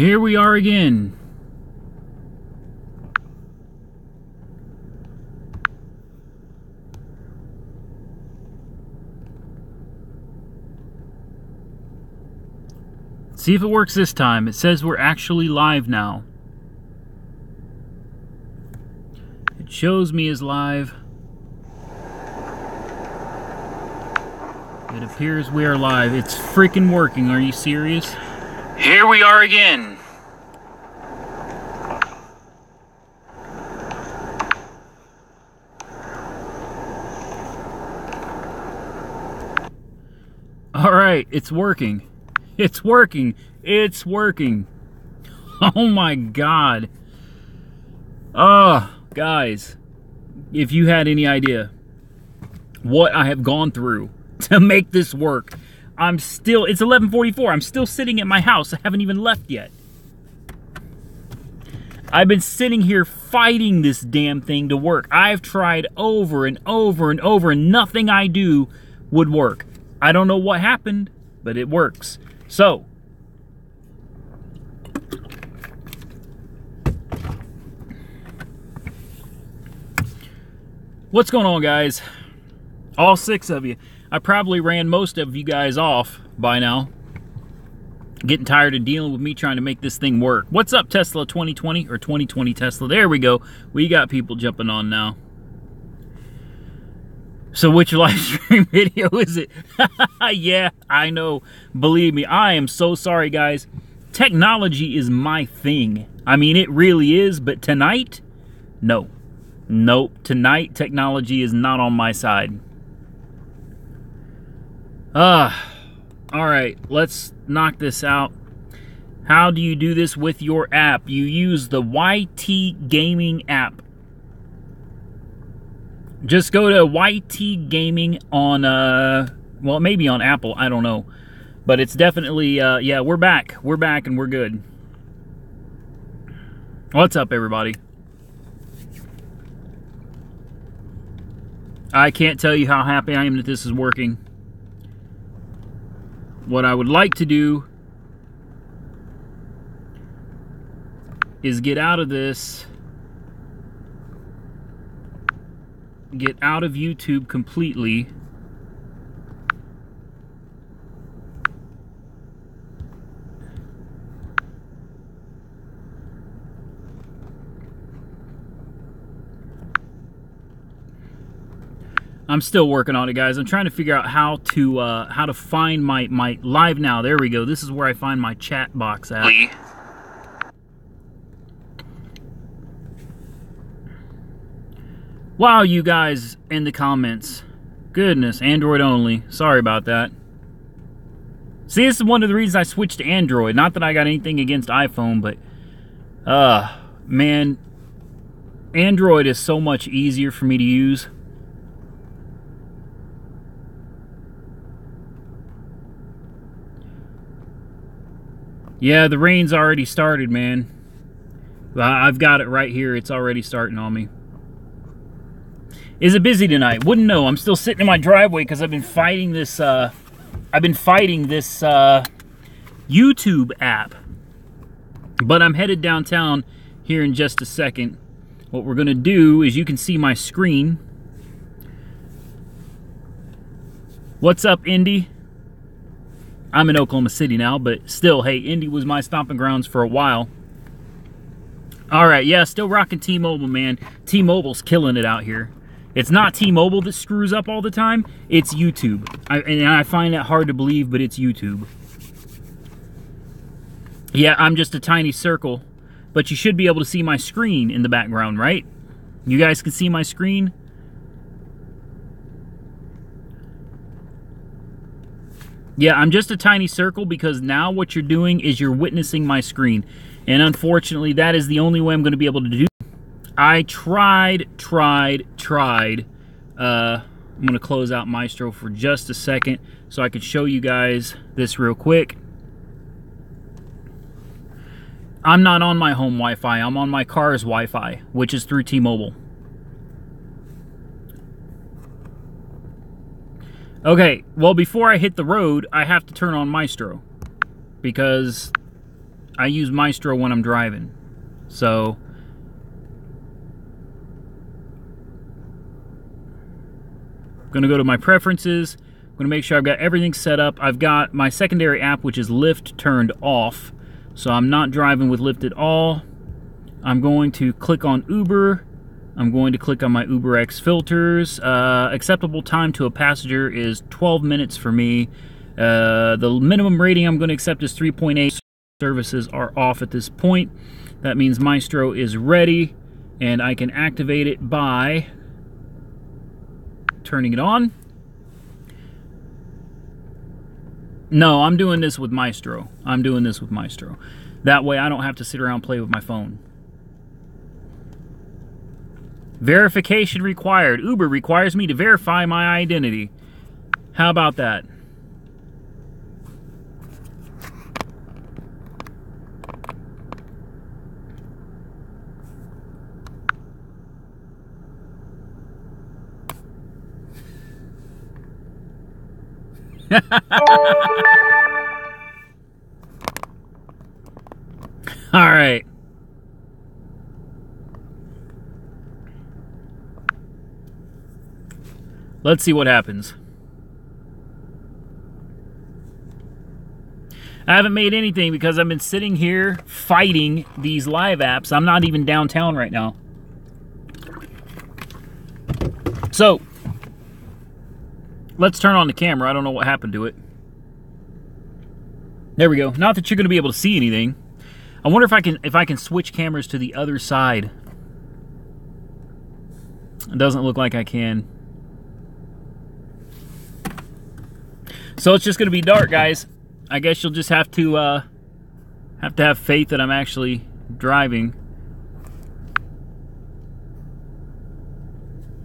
Here we are again. See if it works this time. It says we're actually live now. It shows me as live. It appears we are live. It's freaking working. Are you serious? Here we are again. All right, it's working. It's working. It's working. Oh my God. Guys, if you had any idea what I have gone through to make this work, it's 11:44. I'm still sitting at my house. I haven't even left yet. I've been sitting here fighting this damn thing to work. I've tried over and over and over, and nothing I do would work. I don't know what happened, but it works. So, what's going on, guys? All 6 of you. I probably ran most of you guys off by now. Getting tired of dealing with me trying to make this thing work. What's up, Tesla 2020 or 2020 Tesla? There we go. We got people jumping on now. So which live stream video is it? Yeah, I know. Believe me, I am so sorry, guys. Technology is my thing. I mean, it really is, but tonight, no. Nope, tonight technology is not on my side. Alright, let's knock this out. How do you do this with your app? You use the YT Gaming app. Just go to YT Gaming on, well, maybe on Apple, I don't know. But it's definitely, yeah, we're back. We're back and we're good. What's up, everybody? I can't tell you how happy I am that this is working. What I would like to do is get out of this. Get out of YouTube completely. I'm still working on it, guys. I'm trying to figure out how to find my live now. There we go. This is where I find my chat box at. Wow, you guys in the comments. Goodness, Android only. Sorry about that. See, this is one of the reasons I switched to Android. Not that I got anything against iPhone, but man, Android is so much easier for me to use. Yeah, the rain's already started, man. I've got it right here. It's already starting on me. Is it busy tonight? Wouldn't know. I'm still sitting in my driveway because I've been fighting this. YouTube app. But I'm headed downtown here in just a second. What we're gonna do is, you can see my screen. What's up, Indy? I'm in Oklahoma City now, but still, hey, Indy was my stomping grounds for a while. All right, yeah, still rocking T-Mobile, man. T-Mobile's killing it out here. It's not T-Mobile that screws up all the time. It's YouTube. And I find that hard to believe, but it's YouTube. Yeah, I'm just a tiny circle, but you should be able to see my screen in the background, right? You guys can see my screen? Yeah, I'm just a tiny circle because now what you're doing is you're witnessing my screen. And unfortunately, that is the only way I'm going to be able to do. I tried. I'm going to close out Mystro for just a second so I can show you guys this real quick. I'm not on my home Wi-Fi. I'm on my car's Wi-Fi, which is through T-Mobile. Okay, well, before I hit the road, I have to turn on Mystro because I use Mystro when I'm driving. So I'm going to go to my preferences. I'm going to make sure I've got everything set up. I've got my secondary app, which is Lyft, turned off. So I'm not driving with Lyft at all. I'm going to click on Uber. I'm going to click on my UberX filters. Acceptable time to a passenger is 12 minutes for me. The minimum rating I'm going to accept is 3.8. Services are off at this point. That means Mystro is ready, and I can activate it by turning it on. No, I'm doing this with Mystro. I'm doing this with Mystro. That way I don't have to sit around and play with my phone. Verification required. Uber requires me to verify my identity. How about that? All right. Let's see what happens. I haven't made anything because I've been sitting here fighting these live apps. I'm not even downtown right now. So, let's turn on the camera. I don't know what happened to it. There we go. Not that you're going to be able to see anything. I wonder if I can switch cameras to the other side. It doesn't look like I can. So it's just going to be dark, guys. I guess you'll just have to have faith that I'm actually driving.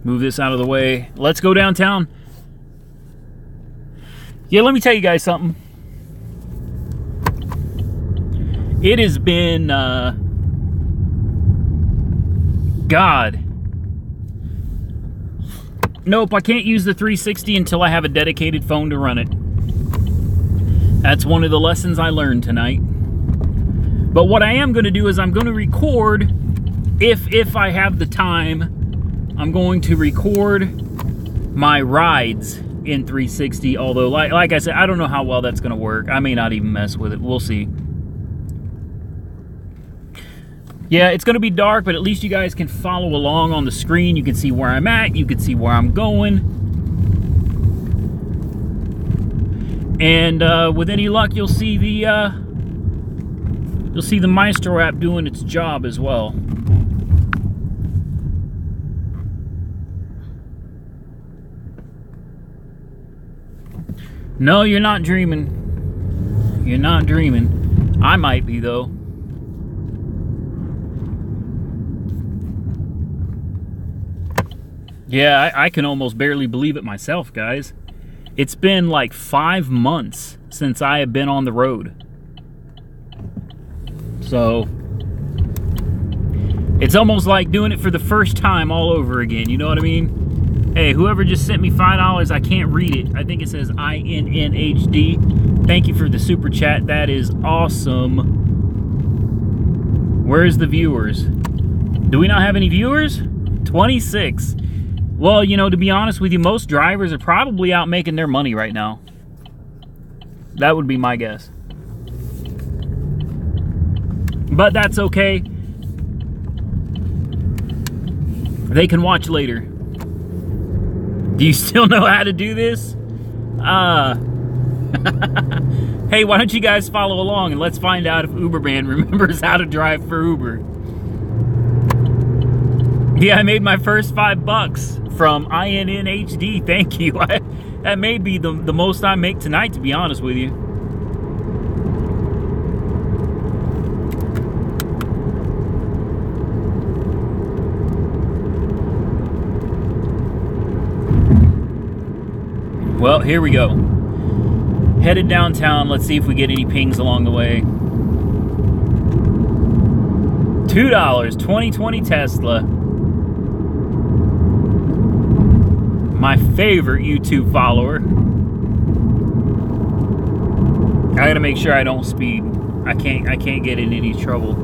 Move this out of the way. Let's go downtown. Yeah, let me tell you guys something. It has been, God. Nope, I can't use the 360 until I have a dedicated phone to run it. That's one of the lessons I learned tonight. But what I am going to do is I'm going to record, if I have the time, I'm going to record my rides in 360, although like I said, I don't know how well that's going to work. I may not even mess with it. We'll see. Yeah, it's going to be dark, but at least you guys can follow along on the screen. You can see where I'm at. You can see where I'm going. And with any luck, you'll see the Mystro app doing its job as well. No, you're not dreaming. You're not dreaming. I might be, though. Yeah, I can almost barely believe it myself, guys. It's been like 5 months since I have been on the road. So, it's almost like doing it for the first time all over again, you know what I mean? Hey, whoever just sent me $5, I can't read it. I think it says INNHD. Thank you for the super chat. That is awesome. Where's the viewers? Do we not have any viewers? 26. Well, you know, to be honest with you, most drivers are probably out making their money right now. That would be my guess. But that's okay. They can watch later. Do you still know how to do this? Hey, why don't you guys follow along and let's find out if Uberman remembers how to drive for Uber. Yeah, I made my first $5 from INNHD. Thank you. That may be the most I make tonight, to be honest with you. Well, here we go. Headed downtown. Let's see if we get any pings along the way. $2, 2020 Tesla. My favorite YouTube follower. I gotta make sure I don't speed. I can't get in any trouble.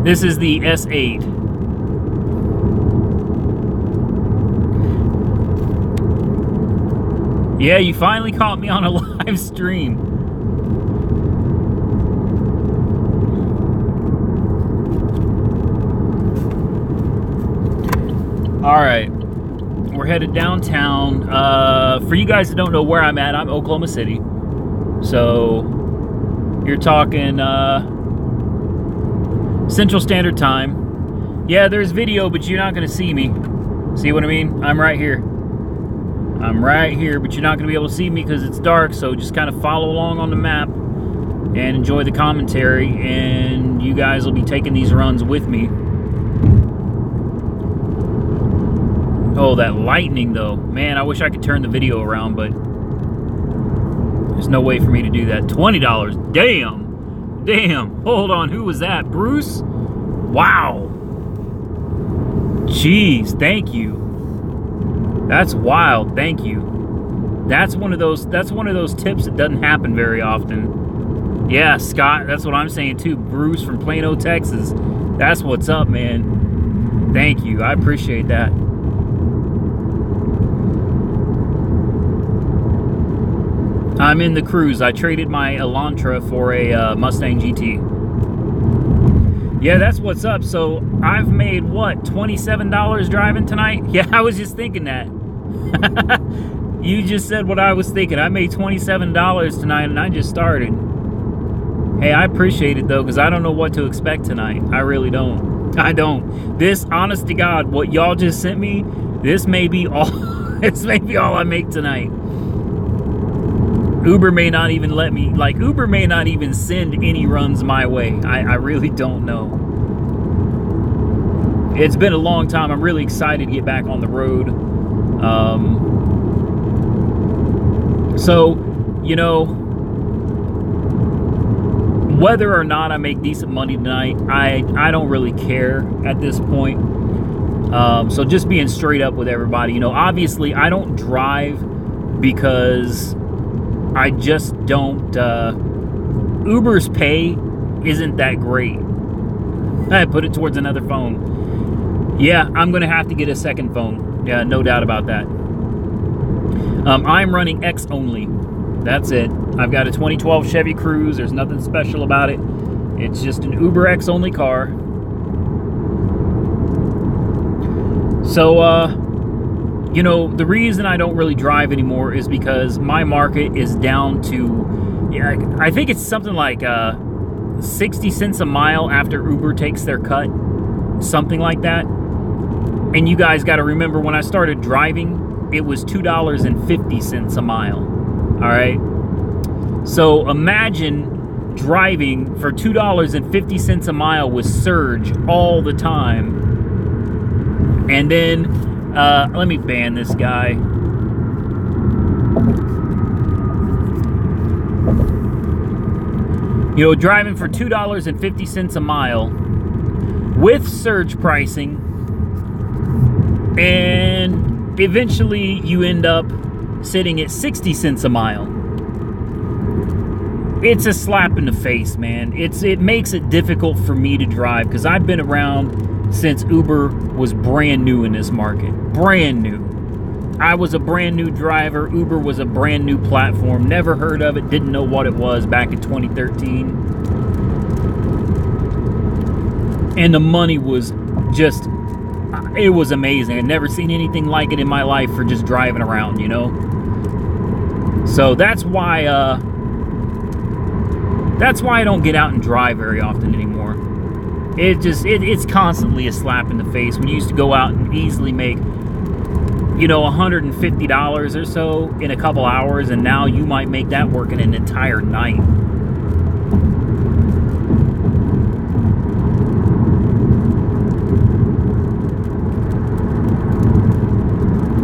This is the S8. Yeah, you finally caught me on a live stream. All right, we're headed downtown. For you guys that don't know where I'm at, I'm Oklahoma City. So you're talking Central Standard Time. Yeah, there's video, but you're not gonna see me. See what I mean? I'm right here. I'm right here, but you're not gonna be able to see me because it's dark, so just kind of follow along on the map and enjoy the commentary, and you guys will be taking these runs with me. Oh, that lightning though. Man, I wish I could turn the video around, but there's no way for me to do that. $20, damn. Damn, hold on, who was that? Bruce? Wow. Jeez, thank you. That's wild, thank you. That's one of those tips that doesn't happen very often. Yeah, Scott, that's what I'm saying too. Bruce from Plano, Texas. That's what's up, man. Thank you, I appreciate that. I'm in the Cruise. I traded my Elantra for a Mustang GT. Yeah, that's what's up. So I've made, what, $27 driving tonight? Yeah, I was just thinking that. You just said what I was thinking. I made $27 tonight and I just started. Hey, I appreciate it though, because I don't know what to expect tonight. I really don't. I don't. This, honest to God, what y'all just sent me, this may be all, this may be all I make tonight. Uber may not even let me, like, Uber may not even send any runs my way. I really don't know. It's been a long time. I'm really excited to get back on the road. So, you know, whether or not I make decent money tonight, I don't really care at this point. So just being straight up with everybody, you know, obviously I don't drive because I just don't, Uber's pay isn't that great. I put it towards another phone. Yeah, I'm going to have to get a second phone. Yeah, no doubt about that. I'm running X only. That's it. I've got a 2012 Chevy Cruze. There's nothing special about it. It's just an Uber X only car. So, you know, the reason I don't really drive anymore is because my market is down to, yeah, I think it's something like 60 cents a mile after Uber takes their cut. Something like that. And you guys got to remember, when I started driving, it was $2.50 a mile. All right? So imagine driving for $2.50 a mile with surge all the time. And then let me ban this guy. You know, driving for $2.50 a mile with surge pricing, and eventually you end up sitting at 60 cents a mile. It's a slap in the face, man. It makes it difficult for me to drive because I've been around since Uber was brand new in this market. Brand new. I was a brand new driver. Uber was a brand new platform. Never heard of it. Didn't know what it was back in 2013. And the money was just, it was amazing. I'd never seen anything like it in my life for just driving around, you know? So that's why I don't get out and drive very often anymore. It's constantly a slap in the face when you used to go out and easily make, you know, $150 or so in a couple hours, and now you might make that work in an entire night.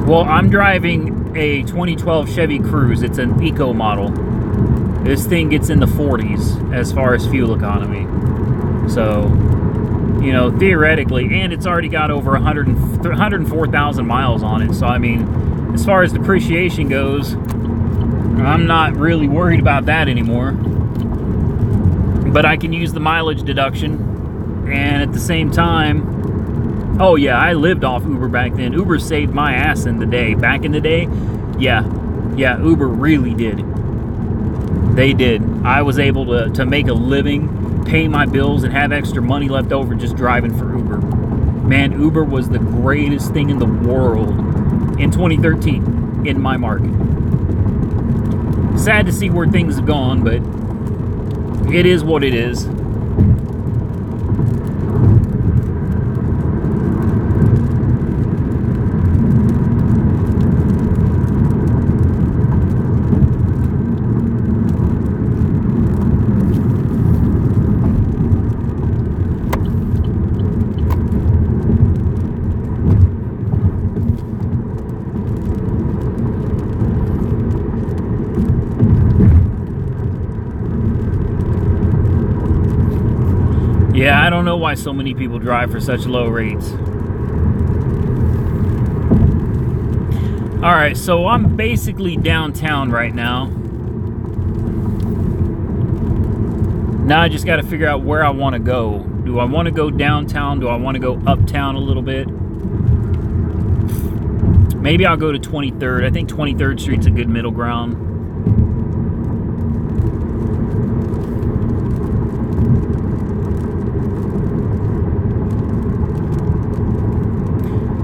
Well, I'm driving a 2012 Chevy Cruze. It's an eco model. This thing gets in the 40s as far as fuel economy. So, You know, theoretically, and it's already got over 104,000 miles on it. So, I mean, as far as depreciation goes, I'm not really worried about that anymore. But I can use the mileage deduction, and at the same time, oh yeah, I lived off Uber back then. Uber saved my ass in the day. Back in the day, yeah, Uber really did. They did. I was able to make a living, pay my bills, and have extra money left over just driving for Uber. Man, Uber was the greatest thing in the world in 2013 in my market. Sad to see where things have gone, but it is what it is. Yeah, I don't know why so many people drive for such low rates. Alright, so I'm basically downtown right now. Now I just got to figure out where I want to go. Do I want to go downtown? Do I want to go uptown a little bit? Maybe I'll go to 23rd. I think 23rd Street's a good middle ground.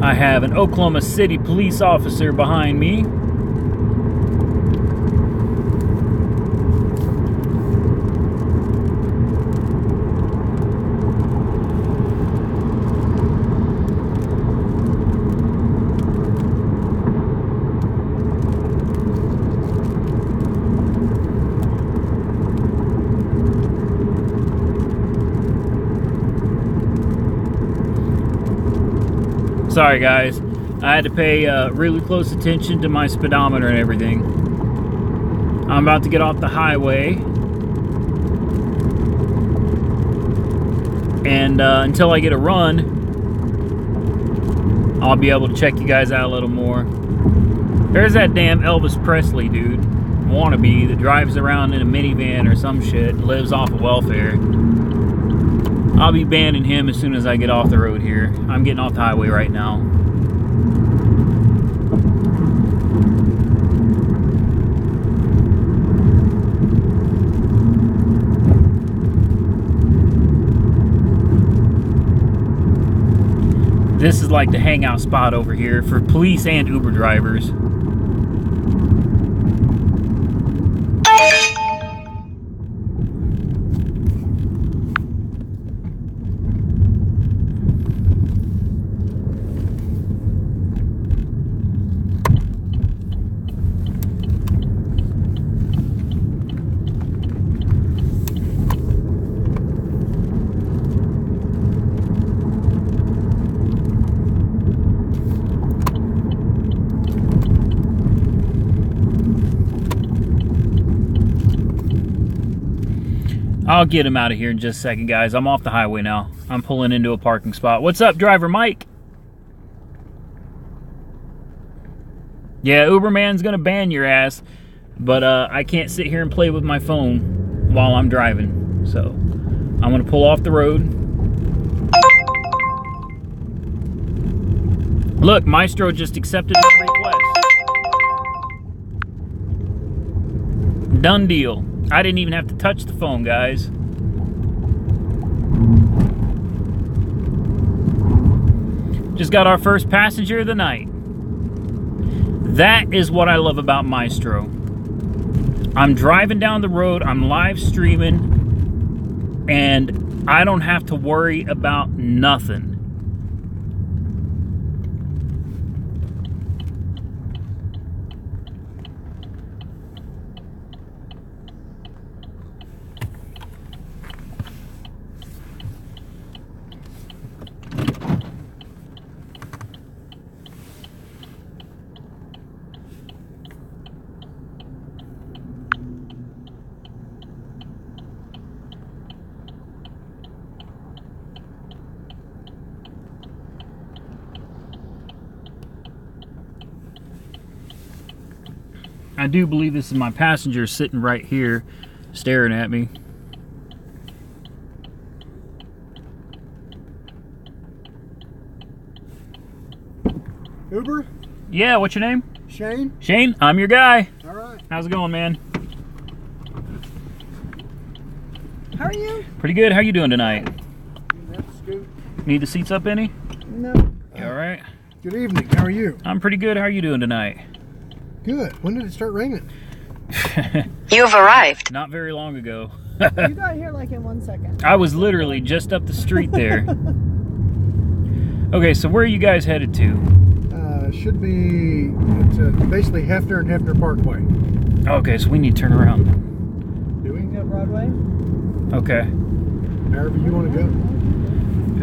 I have an Oklahoma City police officer behind me. Sorry guys, I had to pay really close attention to my speedometer and everything. I'm about to get off the highway. And until I get a run, I'll be able to check you guys out a little more. There's that damn Elvis Presley dude, wannabe, that drives around in a minivan or some shit, lives off of welfare. I'll be banning him as soon as I get off the road here. I'm getting off the highway right now. This is like the hangout spot over here for police and Uber drivers. I'll get him out of here in just a second, guys. I'm off the highway now. I'm pulling into a parking spot. What's up, driver Mike? Yeah, Uberman's gonna ban your ass, but I can't sit here and play with my phone while I'm driving. So I'm gonna pull off the road. Look, Mystro just accepted my request. Done deal. I didn't even have to touch the phone, guys. Just got our first passenger of the night. That is what I love about Mystro. I'm driving down the road, I'm live streaming, and I don't have to worry about nothing. I do believe this is my passenger sitting right here, staring at me. Uber? Yeah, what's your name? Shane? Shane, I'm your guy. All right. How's it going, man? How are you? Pretty good. How you doing tonight? That's good. Need the seats up any? No. You all right? Good evening. How are you? I'm pretty good. How are you doing tonight? Good. When did it start raining? You've arrived. Not very long ago. You got here like in 1 second. I was literally just up the street there. Okay, so where are you guys headed to? Should be it's basically Hefner and Hefner Parkway. Okay, so we need to turn around. Do we? You go Broadway? Okay. However you want to go.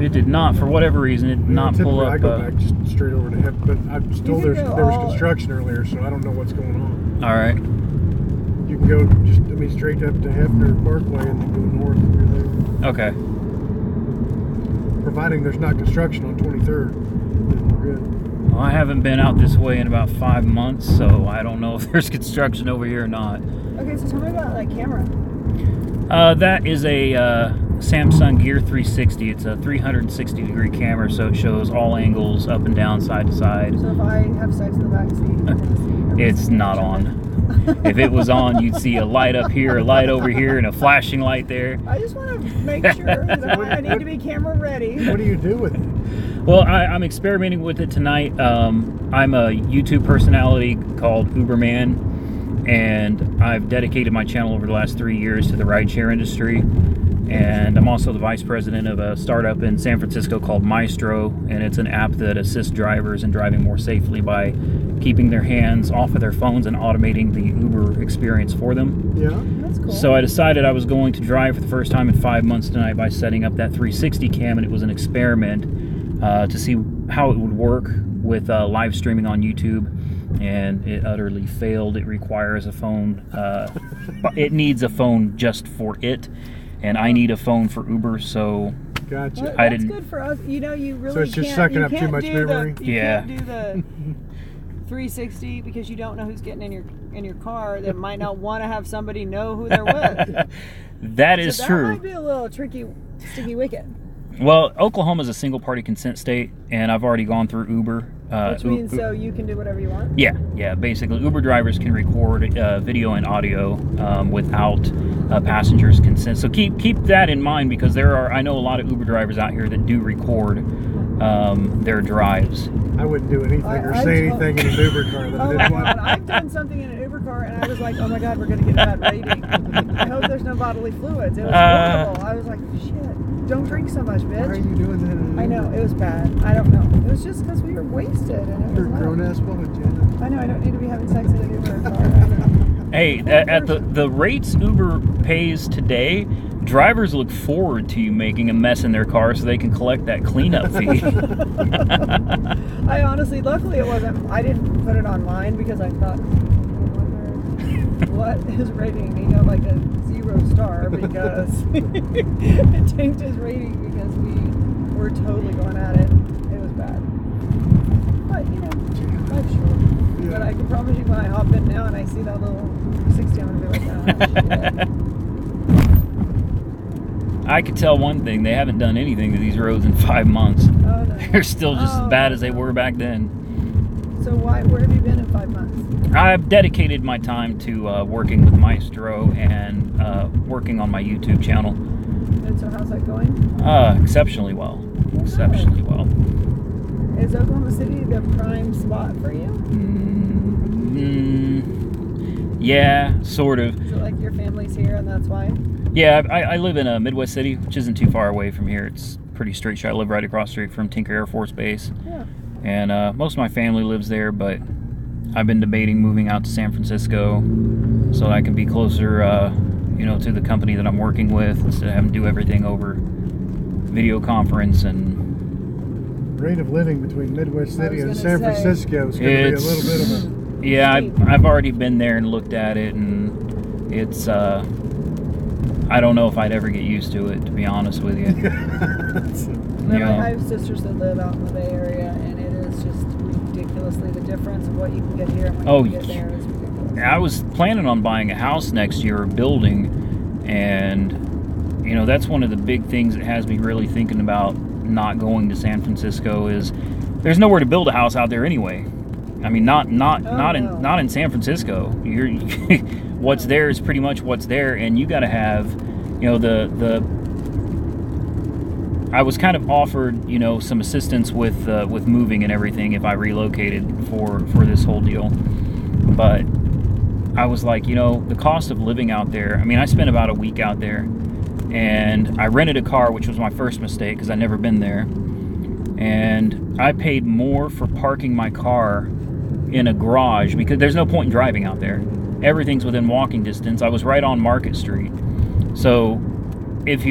It did not, for whatever reason, it did not pull Typically up. I go back just straight over to Hefner, but I was told can there go was all- construction earlier, so I don't know what's going on. All right. You can go just straight up to Hefner Parkway and then go north if you're there. Okay. Providing there's not construction on 23rd, then we're good. Well, I haven't been out this way in about 5 months, so I don't know if there's construction over here or not. Okay, so tell me about that camera. That is a Samsung Gear 360. It's a 360-degree camera, so it shows all angles, up and down, side to side. So if I have sex in the back seat, you're gonna see It's not on. If it was on, you'd see a light up here, a light over here, and a flashing light there. I just want to make sure that I need to be camera ready. What do you do with it? Well, I'm experimenting with it tonight. I'm a YouTube personality called Uberman, and I've dedicated my channel over the last 3 years to the rideshare industry. And I'm also the vice president of a startup in San Francisco called Mystro, and it's an app that assists drivers in driving more safely by keeping their hands off of their phones and automating the Uber experience for them. Yeah. That's cool. So I decided I was going to drive for the first time in 5 months tonight by setting up that 360 cam, and it was an experiment to see how it would work with live streaming on YouTube, and it utterly failed. It requires a phone. It needs a phone just for it, and I need a phone for Uber, so Gotcha. Well, I that's didn't- good for us. You know, you really So it's just can't, sucking you up too can't much do memory? You Yeah. can't do the 360 because you don't know who's getting in your car that might not want to have somebody know who they're with. that is so that true. might be a little tricky, sticky wicket. Well, Oklahoma is a single-party consent state, and I've already gone through Uber. Which means so you can do whatever you want? Yeah. Basically, Uber drivers can record video and audio without passengers' consent. So keep that in mind, because I know a lot of Uber drivers out here that do record their drives. I wouldn't do anything or say anything in an Uber car that I Oh my didn't God, want. I've done something in an Uber car and I was like, oh my God, we're going to get a bad rating. I hope there's no bodily fluids. It was horrible. I was like, shit, don't drink so much, Why are bitch. you doing that in an I know, Uber? it was bad. I don't know. It was just because we were wasted. And it You're a was grown-ass woman, Janet. I know, I don't need to be having sex in an Uber car. I know. Hey, at the rates Uber pays today, drivers look forward to you making a mess in their car so they can collect that cleanup fee. I honestly, luckily it wasn't, I didn't put it on mine because I thought, I wonder what his rating. He got like a 0 star because it tanked his rating because we were totally going at it. It was bad. But, you know, life's short. Yeah. But I can promise you when I hop in now and I see that little 60, I'm going to be like, oh, shit. I could tell one thing: they haven't done anything to these roads in 5 months. Oh, no. They're still just as bad as they no. were back then. So where have you been in 5 months? I've dedicated my time to working with Mystro and working on my YouTube channel. And so how's that going? Exceptionally well. Exceptionally well. Is Oklahoma City the prime spot for you? Yeah, sort of. Is it like your family's here and that's why? Yeah, I live in a Midwest city, which isn't too far away from here. It's pretty straight shot. I live right across the street from Tinker Air Force Base. Yeah. And most of my family lives there, but I've been debating moving out to San Francisco so that I can be closer, to the company that I'm working with, instead of having to do everything over video conference. And Rate of living between Midwest City and gonna San say. Francisco is going to be a little bit of a... yeah, Steep. I've already been there and looked at it, and it's I don't know if I'd ever get used to it, to be honest with you. I have sisters that live out in the Bay Area and it is just ridiculously the difference of what you can get here and what you can get there is ridiculous. I was planning on buying a house next year, or building, and you know, that's one of the big things that has me really thinking about not going to San Francisco. Is there's nowhere to build a house out there anyway. I mean, not in San Francisco. You're what's there is pretty much what's there, and you got to have, you know, the. I was kind of offered, you know, some assistance with moving and everything if I relocated for this whole deal, but I was like, you know, the cost of living out there. I mean, I spent about a week out there, and I rented a car, which was my first mistake because I'd never been there, and I paid more for parking my car in a garage because there's no point in driving out there. Everything's within walking distance. I was right on Market Street, so if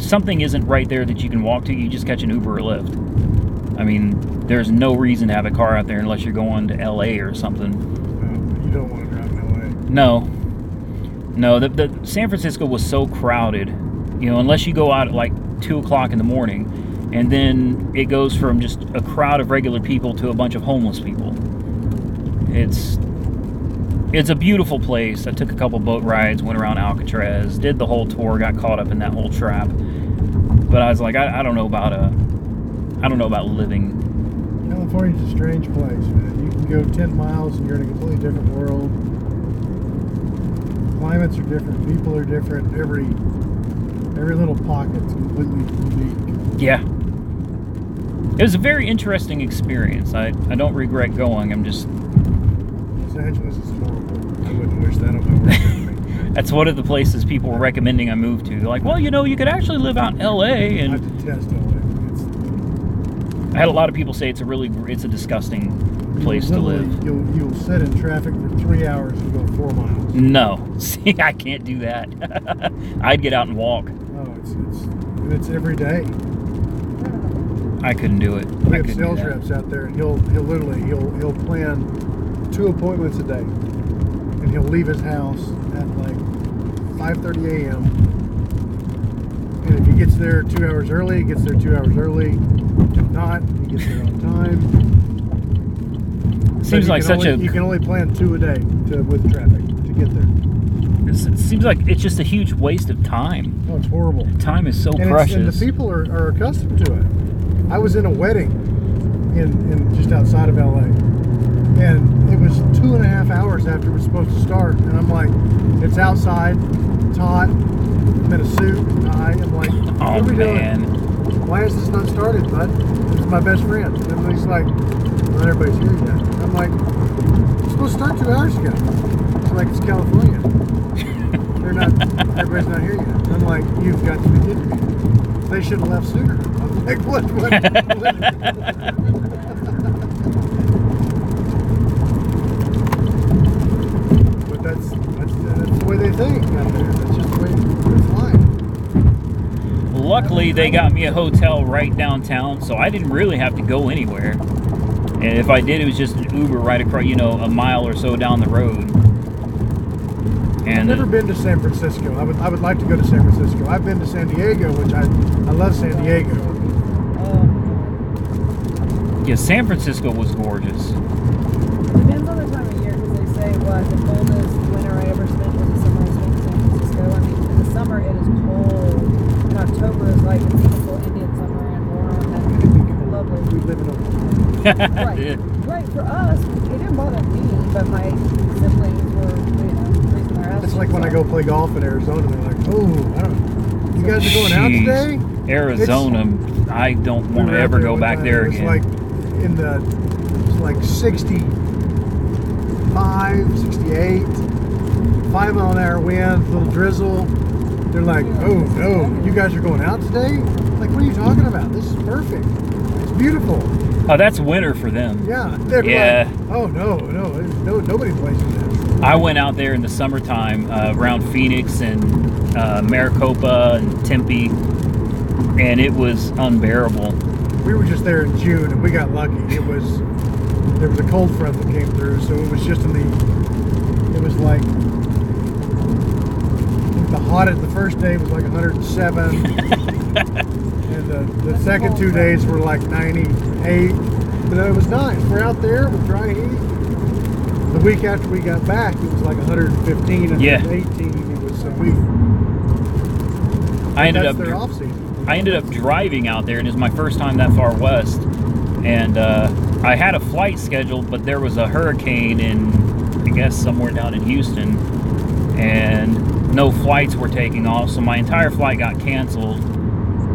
something isn't right there that you can walk to, you just catch an Uber or Lyft. I mean, there's no reason to have a car out there unless you're going to LA or something. You don't want to drive in LA. No, the San Francisco was so crowded, you know, unless you go out at like 2 o'clock in the morning, and then it goes from just a crowd of regular people to a bunch of homeless people. It's a beautiful place. I took a couple boat rides, went around Alcatraz, did the whole tour, got caught up in that whole trap. But I was like, I don't know about living. California's a strange place, man. You can go 10 miles and you're in a completely different world. Climates are different, people are different. Every little pocket's completely unique. Yeah. It was a very interesting experience. I don't regret going. I'm just... Los Angeles is horrible. I wouldn't wish that on my worst enemy. That's one of the places people were recommending I move to. They're like, well, you know, you could actually live out in LA. And I detest LA. I had a lot of people say it's a disgusting place to live. You'll sit in traffic for 3 hours and go 4 miles. No. See, I can't do that. I'd get out and walk. No, it's every day. I couldn't do it. We have sales reps out there, and he'll plan 2 appointments a day, and he'll leave his house at like 5:30 a.m. And if he gets there 2 hours early, he gets there 2 hours early. If not, he gets there on time. Seems like you can only plan 2 a day with traffic to get there. It seems like it's just a huge waste of time. Oh, it's horrible. Time is so and precious. And the people are accustomed to it. I was in a wedding in just outside of LA, and it was 2.5 hours after it was supposed to start, and I'm like, it's outside, it's hot, I'm in a suit, and I'm like, what are we doing? Why has this not started, bud? This is my best friend. And he's like, not everybody's here yet. I'm like, it's supposed to start 2 hours ago. It's like, it's California. Everybody's not here yet. I'm like, you've got to be kidding me. They should have left sooner. I'm like, what? But that's the way they think out there. That's just the way it's life. Luckily, they got me a hotel right downtown, so I didn't really have to go anywhere. And if I did, it was just an Uber right across, you know, a mile or so down the road. And I've never been to San Francisco. I would like to go to San Francisco. I've been to San Diego, which I love San Diego. Yeah, San Francisco was gorgeous. Depends on the time of year, because they say what the coldest winter I ever spent was the summer I spent in San Francisco. I mean, in the summer it is cold, and October is like a beautiful Indian summer and warm and lovely. We live in a Right. For us, it didn't bother me, but my siblings were, freezing their asses. It's like when I go play golf in Arizona, they're like, "Oh, you guys are going out today?" Arizona, I don't want to ever go back there again. It's like 65, 68, 5 mile an hour wind, little drizzle. They're like, "Oh no, you guys are going out today?" Like, what are you talking about? This is perfect. It's beautiful. Oh, that's winter for them. Yeah. They're like, oh no, nobody plays in this. I went out there in the summertime around Phoenix and Maricopa and Tempe, and it was unbearable. We were just there in June, and we got lucky. There was a cold front that came through, so it was just it was like, the hottest, the first day was like 107, and the second 2 days were like 98. But it was nice. We're out there with dry heat. The week after we got back, it was like 115 and Yeah. 18. It was so we. I ended That's up their off season. I ended up driving out there, and it's my first time that far west. And I had a flight scheduled, but there was a hurricane in, I guess, somewhere down in Houston, and no flights were taking off, so my entire flight got canceled,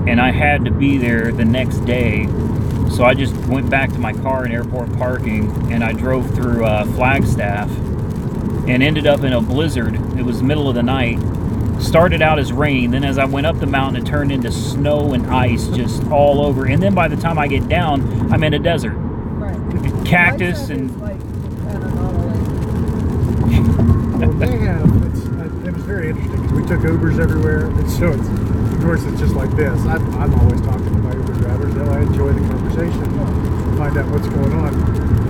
and I had to be there the next day. So I just went back to my car in airport parking, and I drove through Flagstaff, and ended up in a blizzard. It was the middle of the night. Started out as rain, then as I went up the mountain, it turned into snow and ice just all over. And then by the time I get down, I'm in a desert. Right. Cactus Flagstaff and... is like kind of not Well, they have. It was very interesting because we took Ubers everywhere, and so it's, of course, it's just like this. I'm always talking to my Uber drivers. I enjoy the conversation, find out what's going on.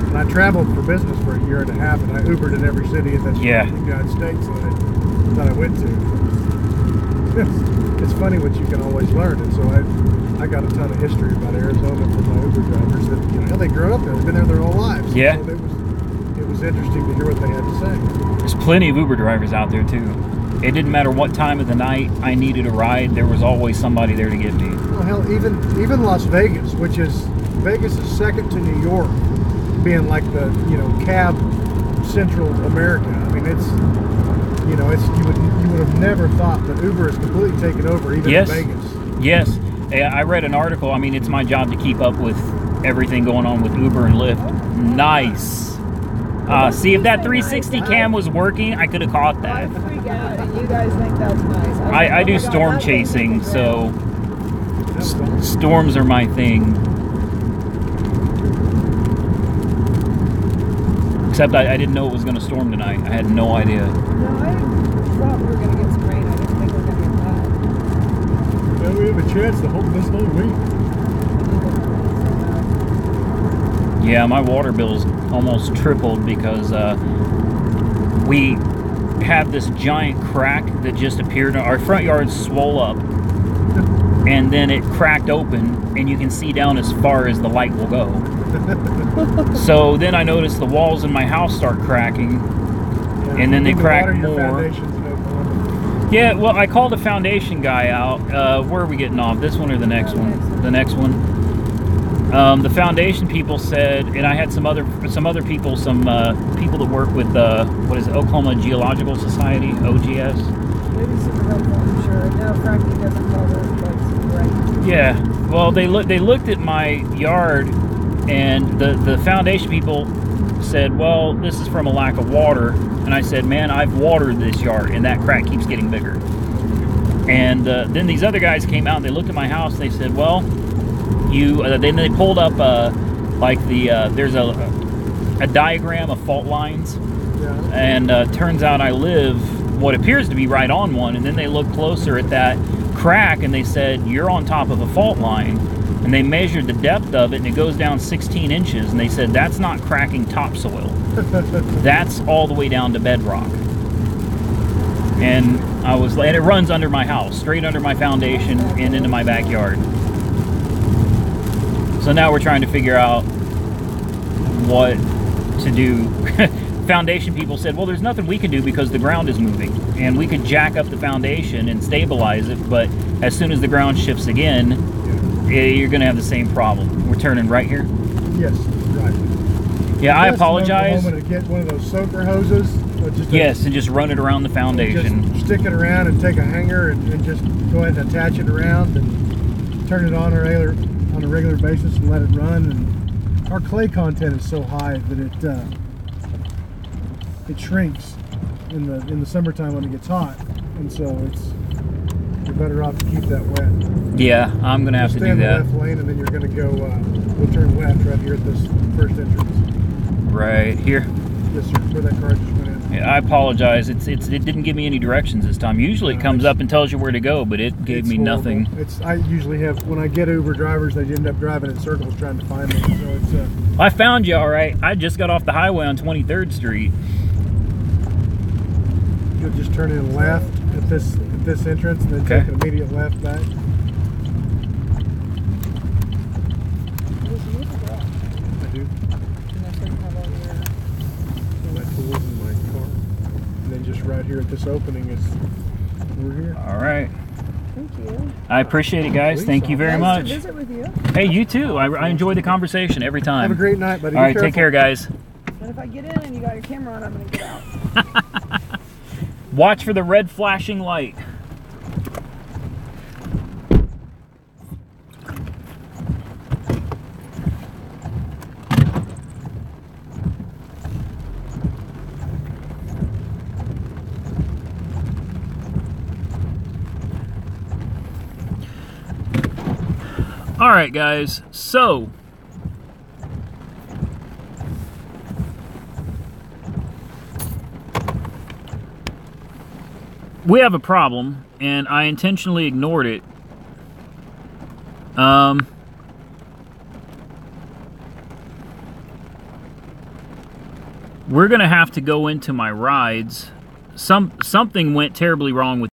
And I traveled for business for a year and a half, and I Ubered in every city in the United States that I went to. It's funny what you can always learn, and so I got a ton of history about Arizona from my Uber drivers that they grew up there, they've been there their whole lives. Yeah. So it was interesting to hear what they had to say. There's plenty of Uber drivers out there too. It didn't matter what time of the night I needed a ride, there was always somebody there to get me. Well, hell, even Las Vegas, Vegas is second to New York, being like the cab Central America. I mean, it's you would have never thought that Uber has completely taken over even in Vegas. Yes. I read an article. I mean, it's my job to keep up with everything going on with Uber and Lyft. Nice. See, if that 360 cam was working, I could have caught that. I freak out, and you guys think that's nice. I do storm chasing, so storms are my thing. Except I didn't know it was going to storm tonight. I had no idea. No, I thought we were going to get some rain. I didn't think we were going to get that. Yeah, we have a chance to hold this whole week. Yeah, my water bill's almost tripled because we have this giant crack that just appeared. Our front yard swole up, and then it cracked open, and you can see down as far as the light will go. So then I noticed the walls in my house start cracking, and then they crack more. Yeah, well, I called a foundation guy out. Where are we getting off? This one or the next one? The next one. The foundation people said, and I had some other people, people that work with what is it, Oklahoma Geological Society, OGS. Maybe super helpful, I'm sure. No, Frankie doesn't call those like right. Yeah. Well, they looked at my yard, and the foundation people said, well, this is from a lack of water. And I said, man, I've watered this yard, and that crack keeps getting bigger. And then these other guys came out, and they looked at my house, and they said, well, then they pulled up there's a diagram of fault lines, and turns out I live what appears to be right on one. And then they looked closer at that crack, and they said, you're on top of a fault line. And they measured the depth of it, and it goes down 16 inches. And they said, that's not cracking topsoil. That's all the way down to bedrock. And and it runs under my house, straight under my foundation and into my backyard. So now we're trying to figure out what to do. Foundation people said, well, there's nothing we can do because the ground is moving, and we could jack up the foundation and stabilize it, but as soon as the ground shifts again, you're going to have the same problem. We're turning right here? Yes, right. Yeah, I apologize. To get one of those soaker hoses. And just run it around the foundation. Just stick it around and take a hanger and just go ahead and attach it around and turn it on a regular basis and let it run. And our clay content is so high that it shrinks in the summertime when it gets hot, and so you're better off to keep that wet. Yeah, I'm gonna have to do that. Left lane, and then you're gonna go. We'll turn left right here at this first entrance. Right here. Yes, sir. Where that car just went in. Yeah, I apologize. It didn't give me any directions this time. Usually it comes up and tells you where to go, but it gave me horrible. nothing. I usually have, when I get Uber drivers, they end up driving in circles trying to find me. So it's. I found you all right. I just got off the highway on 23rd Street. You'll just turn in left at this entrance, and then take an immediate left back. I do. this opening is we're here. All right. Thank you. I appreciate it, guys. Please, Thank you very Nice much. to visit with you. Hey, you too. I enjoy the conversation every time. Have a great night, buddy. All Be right, take careful. care, guys. And if I get in and you got your camera on, I'm gonna get out. Watch for the red flashing light. All right, guys, so we have a problem, and I intentionally ignored it. We're gonna have to go into my rides. Something went terribly wrong with